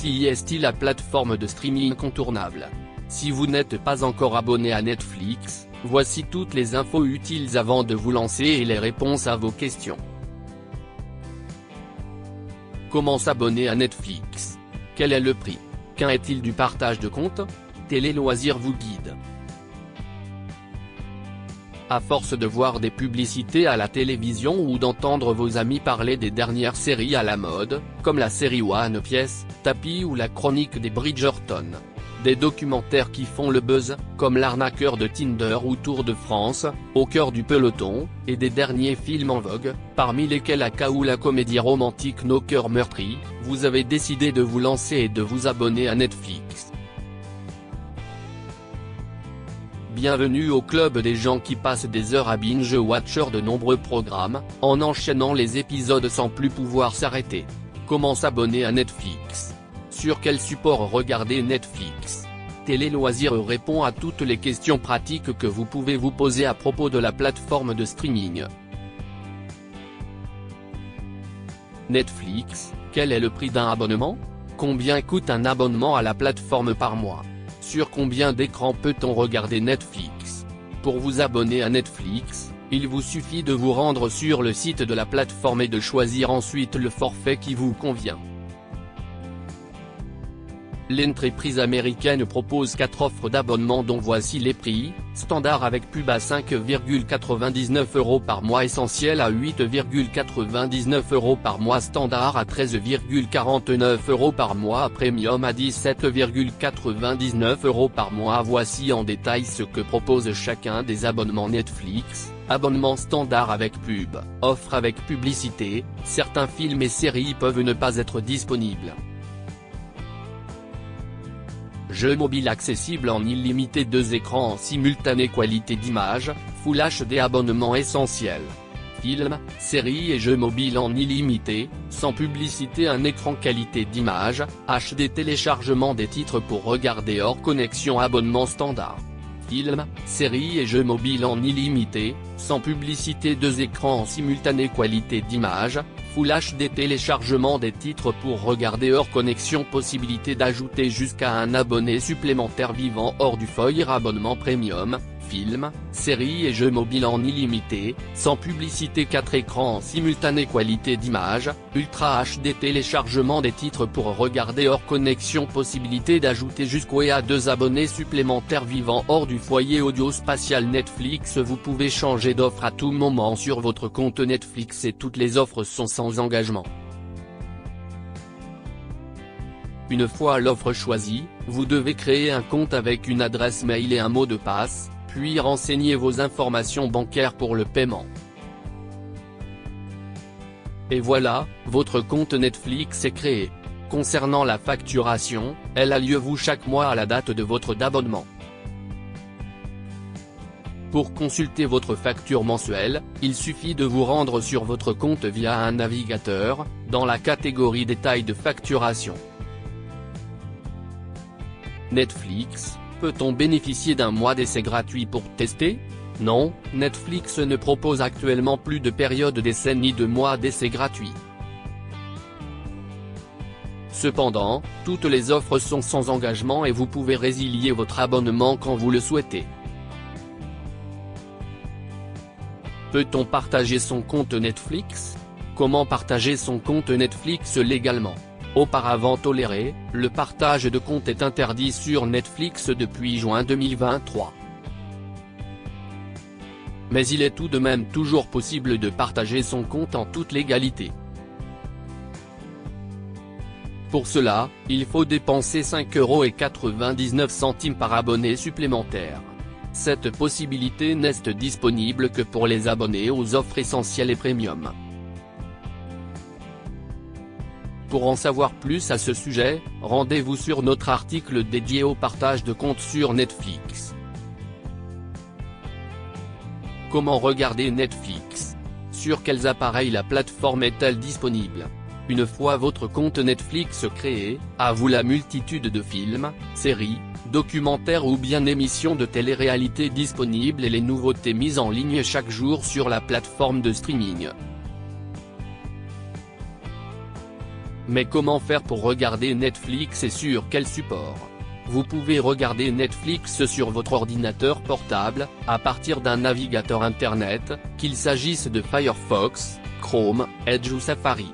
est la plateforme de streaming incontournable. Si vous n'êtes pas encore abonné à Netflix, voici toutes les infos utiles avant de vous lancer et les réponses à vos questions. Comment s'abonner à Netflix? Quel est le prix? Qu'en est-il du partage de compte? Télé Loisirs vous guide. À force de voir des publicités à la télévision ou d'entendre vos amis parler des dernières séries à la mode, comme la série One Piece, Tapis ou la chronique des Bridgerton. Des documentaires qui font le buzz, comme L'arnaqueur de Tinder ou Tour de France, Au cœur du peloton, et des derniers films en vogue, parmi lesquels Aka ou la comédie romantique Nos cœurs meurtris, vous avez décidé de vous lancer et de vous abonner à Netflix. Bienvenue au club des gens qui passent des heures à binge-watcher de nombreux programmes, en enchaînant les épisodes sans plus pouvoir s'arrêter. Comment s'abonner à Netflix? Sur quel support regarder Netflix? Télé Loisirs répond à toutes les questions pratiques que vous pouvez vous poser à propos de la plateforme de streaming. Netflix, quel est le prix d'un abonnement? Combien coûte un abonnement à la plateforme par mois? Sur combien d'écrans peut-on regarder Netflix? Pour vous abonner à Netflix, il vous suffit de vous rendre sur le site de la plateforme et de choisir ensuite le forfait qui vous convient. L'entreprise américaine propose 4 offres d'abonnement dont voici les prix: standard avec pub à 5,99 € par mois, essentiel à 8,99 € par mois, standard à 13,49 € par mois, premium à 17,99 € par mois. Voici en détail ce que propose chacun des abonnements Netflix. Abonnement standard avec pub, offre avec publicité, certains films et séries peuvent ne pas être disponibles. Jeux mobile accessible en illimité, 2 écrans en simultané, qualité d'image, Full HD, abonnement essentiel. Films, séries et jeux mobiles en illimité, sans publicité, un écran qualité d'image, HD, téléchargement des titres pour regarder hors connexion, abonnement standard. Films, séries et jeux mobiles en illimité, sans publicité, 2 écrans en simultané, qualité d'image, Full HD, téléchargement des titres pour regarder hors connexion, possibilité d'ajouter jusqu'à un abonné supplémentaire vivant hors du foyer, abonnement premium. Films, séries et jeux mobiles en illimité, sans publicité, 4 écrans en simultané, qualité d'image, Ultra HD, téléchargement des titres pour regarder hors connexion, possibilité d'ajouter jusqu'à 2 abonnés supplémentaires vivant hors du foyer, audio spatial. Netflix, vous pouvez changer d'offre à tout moment sur votre compte Netflix et toutes les offres sont sans engagement. Une fois l'offre choisie, vous devez créer un compte avec une adresse mail et un mot de passe, puis renseigner vos informations bancaires pour le paiement. Et voilà, votre compte Netflix est créé. Concernant la facturation, elle a lieu chaque mois à la date de votre abonnement. Pour consulter votre facture mensuelle, il suffit de vous rendre sur votre compte via un navigateur, dans la catégorie détails de facturation. Netflix, peut-on bénéficier d'un mois d'essai gratuit pour tester? Non, Netflix ne propose actuellement plus de période d'essai ni de mois d'essai gratuit. Cependant, toutes les offres sont sans engagement et vous pouvez résilier votre abonnement quand vous le souhaitez. Peut-on partager son compte Netflix? Comment partager son compte Netflix légalement? Auparavant toléré, le partage de compte est interdit sur Netflix depuis juin 2023. Mais il est tout de même toujours possible de partager son compte en toute légalité. Pour cela, il faut dépenser 5,99 € par abonné supplémentaire. Cette possibilité n'est disponible que pour les abonnés aux offres essentielles et premium. Pour en savoir plus à ce sujet, rendez-vous sur notre article dédié au partage de compte sur Netflix. Comment regarder Netflix? Sur quels appareils la plateforme est-elle disponible? Une fois votre compte Netflix créé, à vous la multitude de films, séries, documentaires ou bien émissions de télé-réalité disponibles et les nouveautés mises en ligne chaque jour sur la plateforme de streaming. Mais comment faire pour regarder Netflix et sur quel support? Vous pouvez regarder Netflix sur votre ordinateur portable, à partir d'un navigateur Internet, qu'il s'agisse de Firefox, Chrome, Edge ou Safari.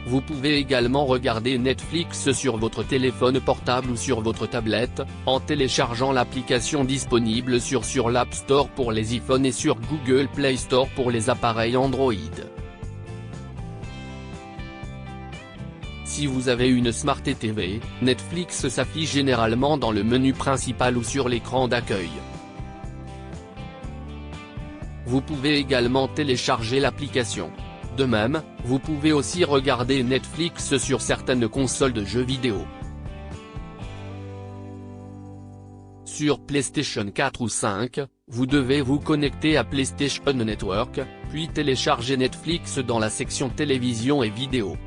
Vous pouvez également regarder Netflix sur votre téléphone portable ou sur votre tablette, en téléchargeant l'application disponible sur l'App Store pour les iPhones et sur Google Play Store pour les appareils Android. Si vous avez une Smart TV, Netflix s'affiche généralement dans le menu principal ou sur l'écran d'accueil. Vous pouvez également télécharger l'application. De même, vous pouvez aussi regarder Netflix sur certaines consoles de jeux vidéo. Sur PlayStation 4 ou 5, vous devez vous connecter à PlayStation Network, puis télécharger Netflix dans la section télévision et vidéo.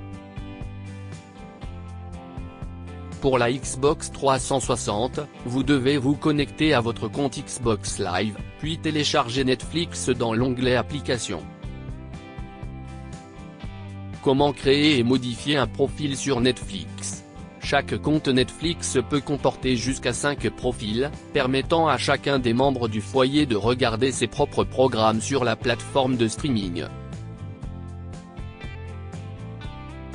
Pour la Xbox 360, vous devez vous connecter à votre compte Xbox Live, puis télécharger Netflix dans l'onglet Applications. Comment créer et modifier un profil sur Netflix? Chaque compte Netflix peut comporter jusqu'à 5 profils, permettant à chacun des membres du foyer de regarder ses propres programmes sur la plateforme de streaming.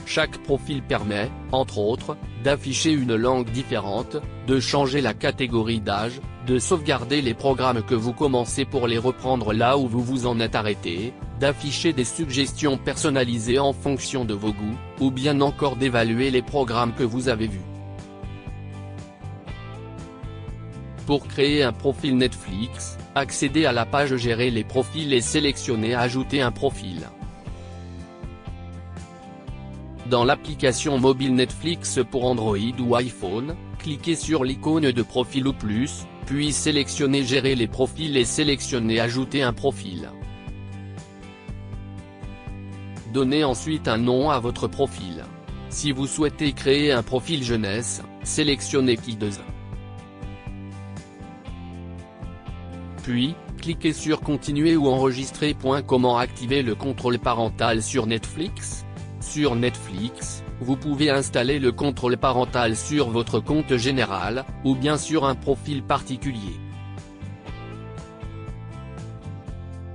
Chaque profil permet, entre autres, d'afficher une langue différente, de changer la catégorie d'âge, de sauvegarder les programmes que vous commencez pour les reprendre là où vous vous en êtes arrêté, d'afficher des suggestions personnalisées en fonction de vos goûts, ou bien encore d'évaluer les programmes que vous avez vus. Pour créer un profil Netflix, accédez à la page Gérer les profils et sélectionnez Ajouter un profil. Dans l'application mobile Netflix pour Android ou iPhone, cliquez sur l'icône de profil ou plus, puis sélectionnez Gérer les profils et sélectionnez Ajouter un profil. Donnez ensuite un nom à votre profil. Si vous souhaitez créer un profil jeunesse, sélectionnez Kids. Puis, cliquez sur Continuer ou Enregistrer. Comment activer le contrôle parental sur Netflix? Sur Netflix, vous pouvez installer le contrôle parental sur votre compte général, ou bien sur un profil particulier.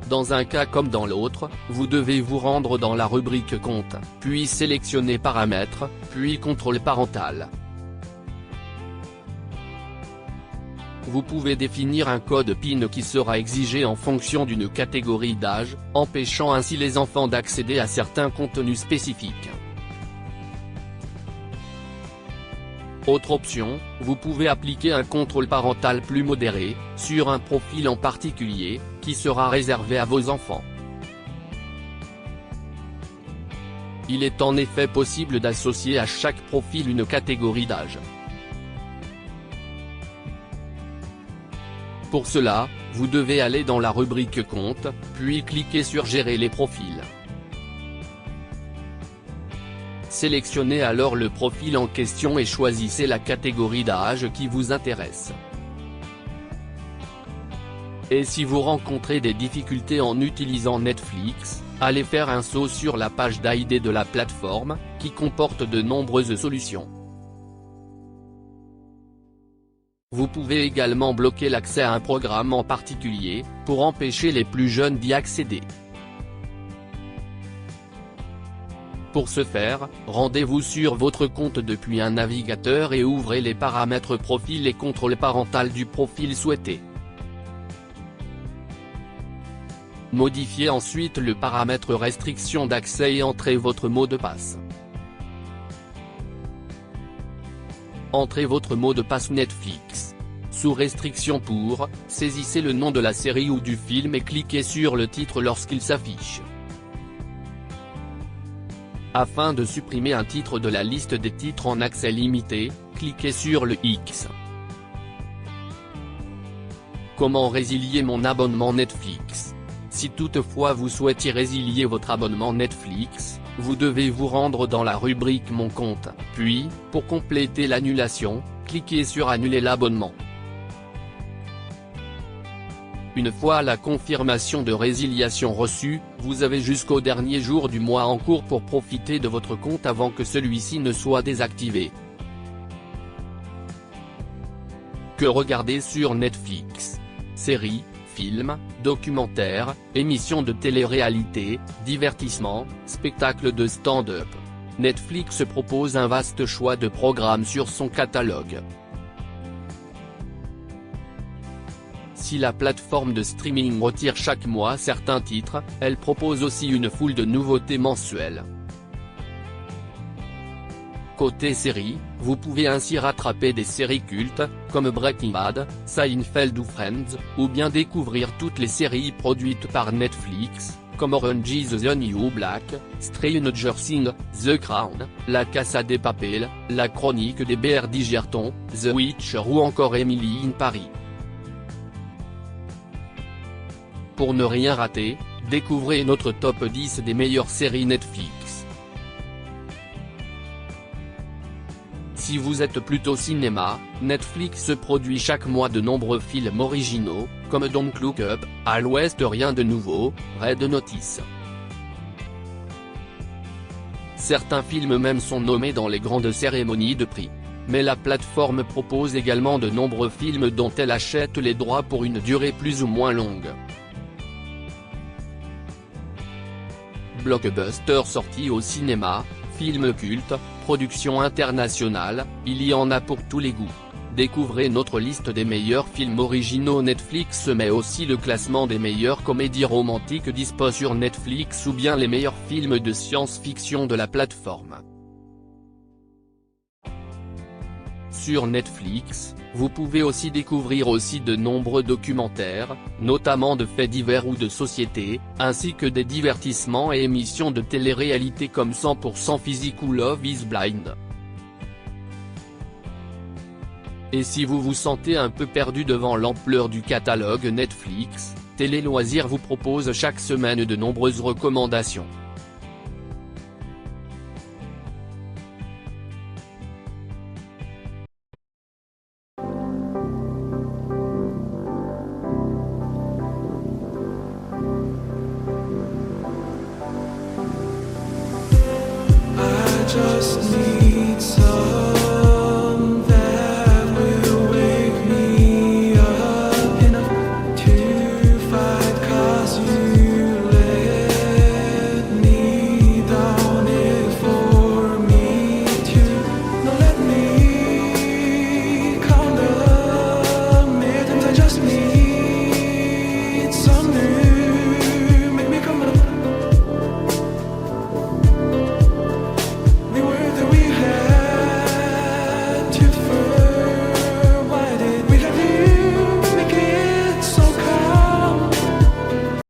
Dans un cas comme dans l'autre, vous devez vous rendre dans la rubrique Compte, puis sélectionner Paramètres, puis Contrôle parental. Vous pouvez définir un code PIN qui sera exigé en fonction d'une catégorie d'âge, empêchant ainsi les enfants d'accéder à certains contenus spécifiques. Autre option, vous pouvez appliquer un contrôle parental plus modéré, sur un profil en particulier, qui sera réservé à vos enfants. Il est en effet possible d'associer à chaque profil une catégorie d'âge. Pour cela, vous devez aller dans la rubrique Compte, puis cliquer sur Gérer les profils. Sélectionnez alors le profil en question et choisissez la catégorie d'âge qui vous intéresse. Et si vous rencontrez des difficultés en utilisant Netflix, allez faire un saut sur la page d'AID de la plateforme, qui comporte de nombreuses solutions. Vous pouvez également bloquer l'accès à un programme en particulier, pour empêcher les plus jeunes d'y accéder. Pour ce faire, rendez-vous sur votre compte depuis un navigateur et ouvrez les paramètres profil et contrôle parental du profil souhaité. Modifiez ensuite le paramètre restriction d'accès et entrez votre mot de passe. Entrez votre mot de passe Netflix. Sous restriction pour, saisissez le nom de la série ou du film et cliquez sur le titre lorsqu'il s'affiche. Afin de supprimer un titre de la liste des titres en accès limité, cliquez sur le X. Comment résilier mon abonnement Netflix? Si toutefois vous souhaitez résilier votre abonnement Netflix, vous devez vous rendre dans la rubrique Mon compte, puis, pour compléter l'annulation, cliquez sur Annuler l'abonnement. Une fois la confirmation de résiliation reçue, vous avez jusqu'au dernier jour du mois en cours pour profiter de votre compte avant que celui-ci ne soit désactivé. Que regarder sur Netflix? Séries, films, documentaires, émissions de télé-réalité, divertissements, spectacles de stand-up. Netflix propose un vaste choix de programmes sur son catalogue. Si la plateforme de streaming retire chaque mois certains titres, elle propose aussi une foule de nouveautés mensuelles. Côté séries, vous pouvez ainsi rattraper des séries cultes, comme Breaking Bad, Seinfeld ou Friends, ou bien découvrir toutes les séries produites par Netflix, comme Orange is the New Black, Stranger Things, The Crown, La Casa de Papel, La Chronique des Bridgerton, The Witcher ou encore Emily in Paris. Pour ne rien rater, découvrez notre top 10 des meilleures séries Netflix. Si vous êtes plutôt cinéma, Netflix produit chaque mois de nombreux films originaux, comme Don't Look Up, À l'Ouest rien de nouveau, Red Notice. Certains films même sont nommés dans les grandes cérémonies de prix. Mais la plateforme propose également de nombreux films dont elle achète les droits pour une durée plus ou moins longue. Blockbusters sortis au cinéma, films cultes, productions internationales, il y en a pour tous les goûts. Découvrez notre liste des meilleurs films originaux Netflix mais aussi le classement des meilleures comédies romantiques dispo sur Netflix ou bien les meilleurs films de science-fiction de la plateforme. Sur Netflix, vous pouvez aussi découvrir de nombreux documentaires, notamment de faits divers ou de société, ainsi que des divertissements et émissions de télé-réalité comme 100% Physique ou Love is Blind. Et si vous vous sentez un peu perdu devant l'ampleur du catalogue Netflix, Télé Loisirs vous propose chaque semaine de nombreuses recommandations.